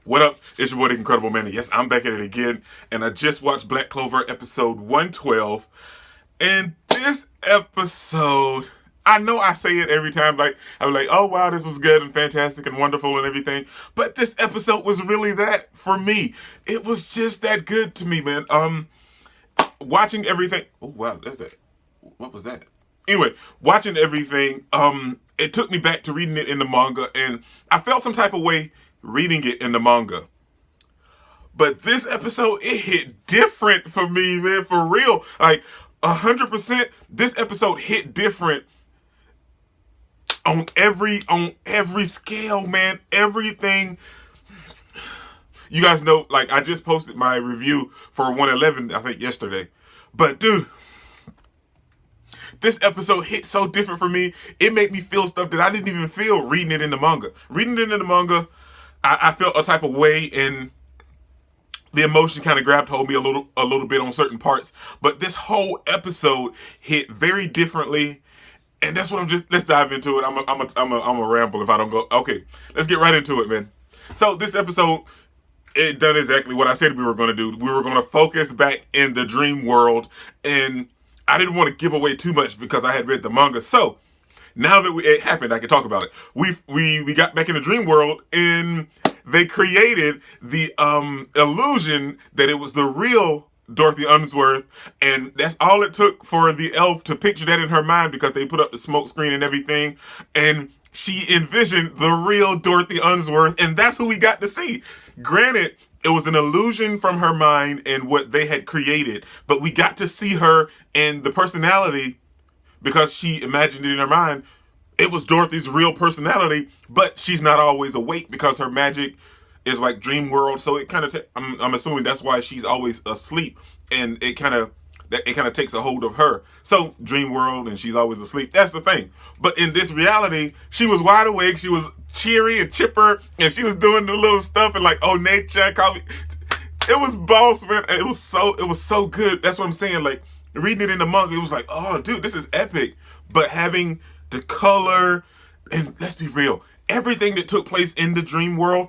What up? It's your boy, the Incredible Man. Yes, I'm back at it again, and I just watched Black Clover episode 112. And this episode, I know I say it every time, like I'm like, oh wow, this was good and fantastic and wonderful and everything. But this episode was really that for me. It was just that good to me, man. Watching everything. Oh wow, that's it. What was that? Anyway, watching everything, it took me back to reading it in the manga, and I felt some type of way reading it in the manga. But this episode, it hit different for me, man, for real. Like 100%, this episode hit different on every scale, man. Everything. You guys know, like I just posted my review for 111, I think yesterday. But dude, this episode hit so different for me. It made me feel stuff that I didn't even feel reading it in the manga. Reading it in the manga, I felt a type of way, and the emotion kind of grabbed hold of me a little bit on certain parts. But this whole episode hit very differently, and that's what let's dive into it. I'm a ramble if I don't go. Okay, let's get right into it, man. So this episode, it done exactly what I said we were going to do. We were going to focus back in the dream world, and I didn't want to give away too much because I had read the manga. So now that it happened, I can talk about it. We got back in the dream world, and they created the illusion that it was the real Dorothy Unsworth, and that's all it took for the elf to picture that in her mind, because they put up the smoke screen and everything, and she envisioned the real Dorothy Unsworth, and that's who we got to see. Granted, it was an illusion from her mind and what they had created, but we got to see her and the personality, because she imagined it in her mind. It was Dorothy's real personality, but she's not always awake because her magic is like dream world. So it kind of, I'm assuming that's why she's always asleep, and it kind of takes a hold of her. So dream world, and she's always asleep. That's the thing. But in this reality, she was wide awake. She was cheery and chipper, and she was doing the little stuff and like, oh, nature, call me. It was boss, man. It was so good. That's what I'm saying. Like reading it in the manga, it was like, oh, dude, this is epic. But having the color, and let's be real, everything that took place in the dream world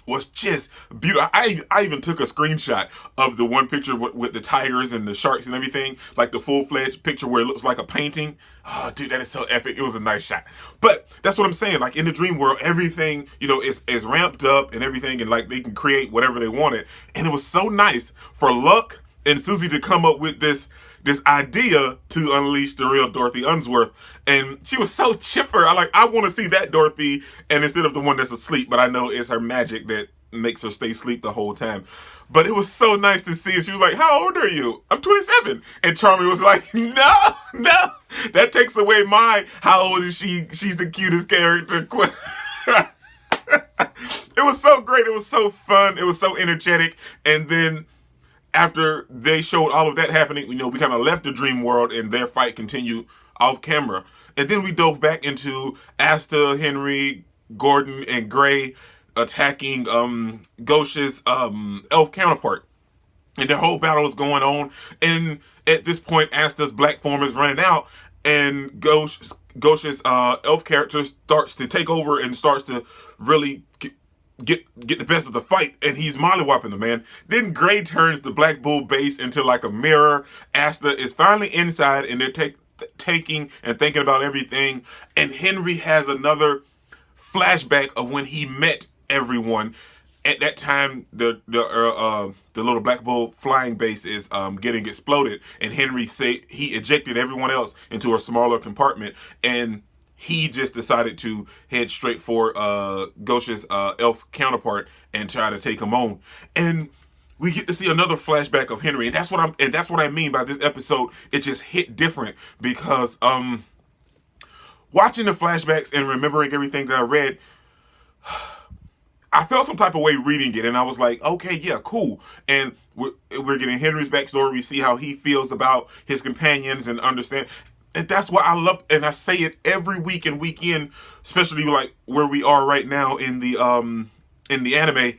was just beautiful. I even took a screenshot of the one picture with the tigers and the sharks and everything, like the full-fledged picture where it looks like a painting. Oh, dude, that is so epic. It was a nice shot. But that's what I'm saying. Like in the dream world, everything, is ramped up and everything, and like they can create whatever they wanted. And it was so nice for Luck and Susie to come up with this idea to unleash the real Dorothy Unsworth. And she was so chipper. I want to see that Dorothy, and instead of the one that's asleep, but I know it's her magic that makes her stay asleep the whole time. But it was so nice to see. And she was like, how old are you? I'm 27. And Charmy was like, no, that takes away how old is she? She's the cutest character. It was so great. It was so fun. It was so energetic. And then after they showed all of that happening, we kind of left the dream world, and their fight continued off camera. And then we dove back into Asta, Henry, Gordon, and Gray attacking Gauche's elf counterpart. And their whole battle is going on. And at this point, Asta's black form is running out, and Gauche's elf character starts to take over and starts to really get the best of the fight, and he's mollywopping the man. Then Gray turns the Black Bull base into like a mirror. Asta is finally inside, and they're taking and thinking about everything. And Henry has another flashback of when he met everyone. At that time, the little Black Bull flying base is getting exploded, and Henry he ejected everyone else into a smaller compartment, and he just decided to head straight for Gauche's elf counterpart and try to take him on. And we get to see another flashback of Henry, and that's what I mean by this episode. It just hit different because watching the flashbacks and remembering everything that I read, I felt some type of way reading it, and I was like, okay, yeah, cool. And we're getting Henry's backstory. We see how he feels about his companions and understand. And that's what I love, and I say it every week and weekend, especially like where we are right now in the anime.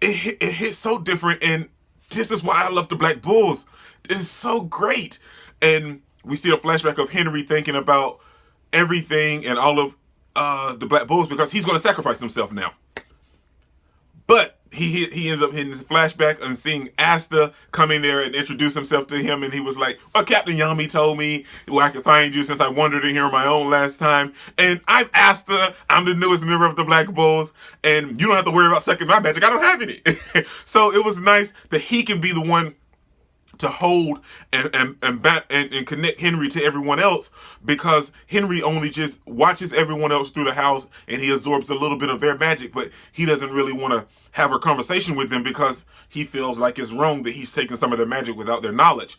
It hits so different, and this is why I love the Black Bulls. It is so great. And we see a flashback of Henry thinking about everything and all of the Black Bulls, because he's going to sacrifice himself now. he ends up hitting his flashback and seeing Asta come in there and introduce himself to him, and he was like, well, Captain Yami told me where I could find you since I wandered in here on my own last time, and I'm Asta, I'm the newest member of the Black Bulls, and you don't have to worry about sucking my magic, I don't have any. So it was nice that he can be the one to hold and connect Henry to everyone else, because Henry only just watches everyone else through the house and he absorbs a little bit of their magic, but he doesn't really want to have a conversation with them because he feels like it's wrong that he's taking some of their magic without their knowledge.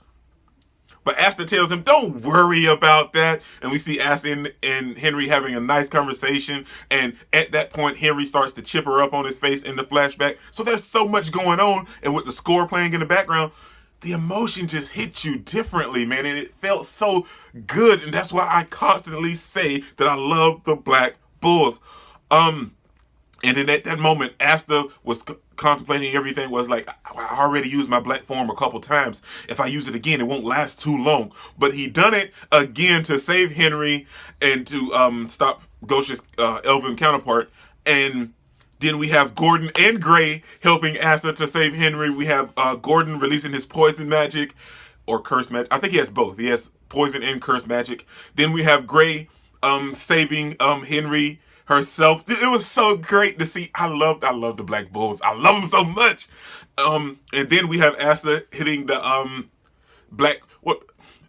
But Asta tells him, don't worry about that. And we see Asta and Henry having a nice conversation. And at that point, Henry starts to chip her up on his face in the flashback. So there's so much going on. And with the score playing in the background, the emotion just hit you differently, man. And it felt so good. And that's why I constantly say that I love the Black Bulls. And then at that moment, Asta was contemplating everything, was like, I already used my black form a couple times. If I use it again, it won't last too long. But he done it again to save Henry and to stop Ghosh's elven counterpart. And then we have Gordon and Gray helping Asta to save Henry. We have Gordon releasing his poison magic or curse magic. I think he has both. He has poison and curse magic. Then we have Gray saving Henry herself. It was so great to see. I love the Black Bulls. I love them so much. And then we have Asta hitting the black. What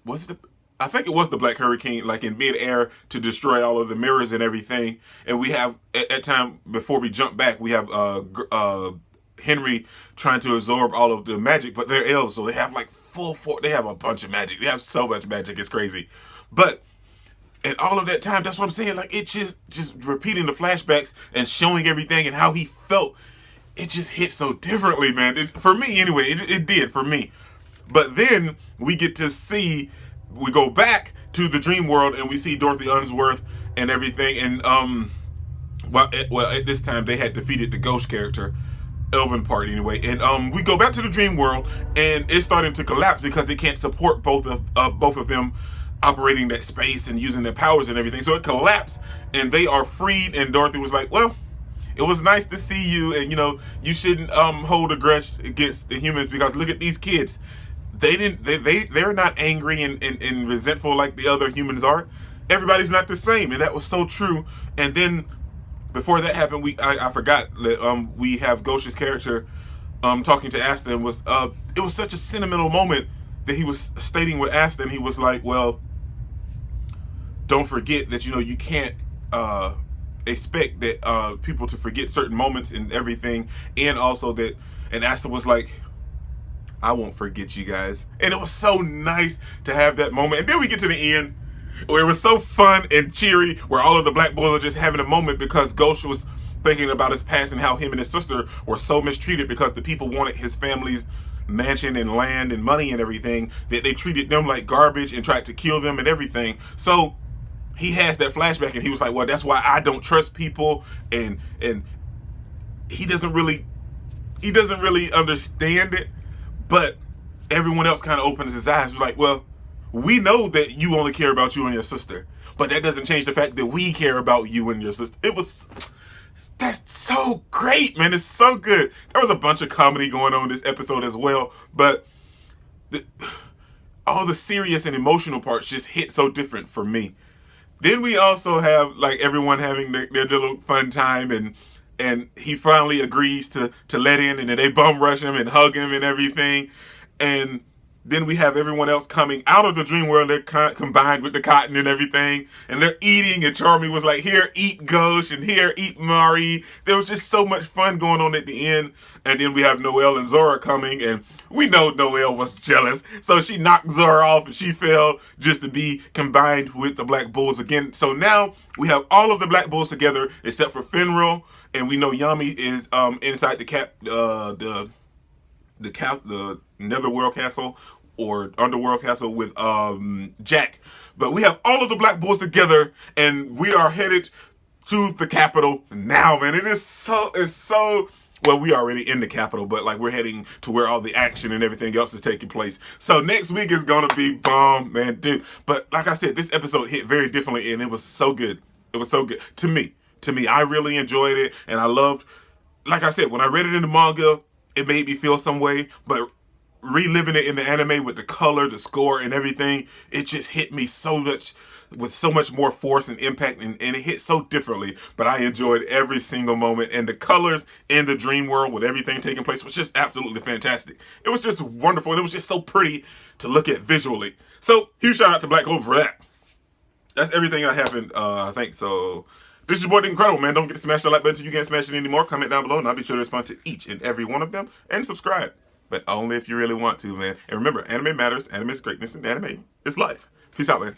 was it? I think it was the Black Hurricane, like in midair, to destroy all of the mirrors and everything. And we have at time before we jump back, we have Henry trying to absorb all of the magic, but they're elves, so they have like full force. They have a bunch of magic. They have so much magic, it's crazy. But and all of that time, that's what I'm saying. Like, it just repeating the flashbacks and showing everything and how he felt. It just hit so differently, man. For me, anyway, it did for me. But then we get to see, we go back to the dream world and we see Dorothy Unsworth and everything. And at this time they had defeated the ghost character, elven part anyway. And we go back to the dream world and it's starting to collapse because it can't support both of them operating that space and using their powers and everything. So it collapsed and they are freed, and Dorothy was like, well, it was nice to see you, and you shouldn't hold a grudge against the humans, because look at these kids. They're not angry and resentful like the other humans are. Everybody's not the same, and that was so true. And then before that happened, I forgot that we have Ghosh's character talking to Asta, and it was such a sentimental moment that he was stating with Asta, and he was like, well, don't forget that you can't expect that people to forget certain moments and everything, and also that, and Asta was like, I won't forget you guys. And it was so nice to have that moment. And then we get to the end where it was so fun and cheery, where all of the Black Bulls are just having a moment because Ghosh was thinking about his past and how him and his sister were so mistreated because the people wanted his family's mansion and land and money and everything, that they treated them like garbage and tried to kill them and everything. So he has that flashback and he was like, well, that's why I don't trust people, and he doesn't really understand it, but everyone else kind of opens his eyes. He's like, well, we know that you only care about you and your sister, but that doesn't change the fact that we care about you and your sister. That's so great, man. It's so good. There was a bunch of comedy going on in this episode as well, but all the serious and emotional parts just hit so different for me. Then we also have like everyone having their little fun time, and he finally agrees to let in, and then they bum rush him and hug him and everything. And then we have everyone else coming out of the dream world. They're combined with the cotton and everything, and they're eating, and Charmy was like, here, eat Ghosh, and here, eat Mari. There was just so much fun going on at the end. And then we have Noelle and Zora coming, and we know Noelle was jealous, so she knocked Zora off and she fell just to be combined with the Black Bulls again. So now we have all of the Black Bulls together except for Finral, and we know Yami is inside the Netherworld Castle or Underworld Castle with Jack. But we have all of the Black Bulls together, and we are headed to the capital now, man. It's so well, we already in the capital, but like we're heading to where all the action and everything else is taking place. So next week is gonna be bomb, man, dude. But like I said, this episode hit very differently, and it was so good. It was so good to me. I really enjoyed it, and I loved like I said, when I read it in the manga, it made me feel some way, but reliving it in the anime with the color, the score, and everything, it just hit me so much with so much more force and impact, and it hit so differently. But I enjoyed every single moment, and the colors in the dream world with everything taking place was just absolutely fantastic. It was just wonderful, and it was just so pretty to look at visually. So huge shout out to Black Clover for that. That's everything that happened, I think. So this is your boy, Incredible, man. Don't forget to smash the like button so you can't smash it anymore. Comment down below, and I'll be sure to respond to each and every one of them, and subscribe. But only if you really want to, man. And remember, anime matters, anime is greatness, and anime is life. Peace out, man.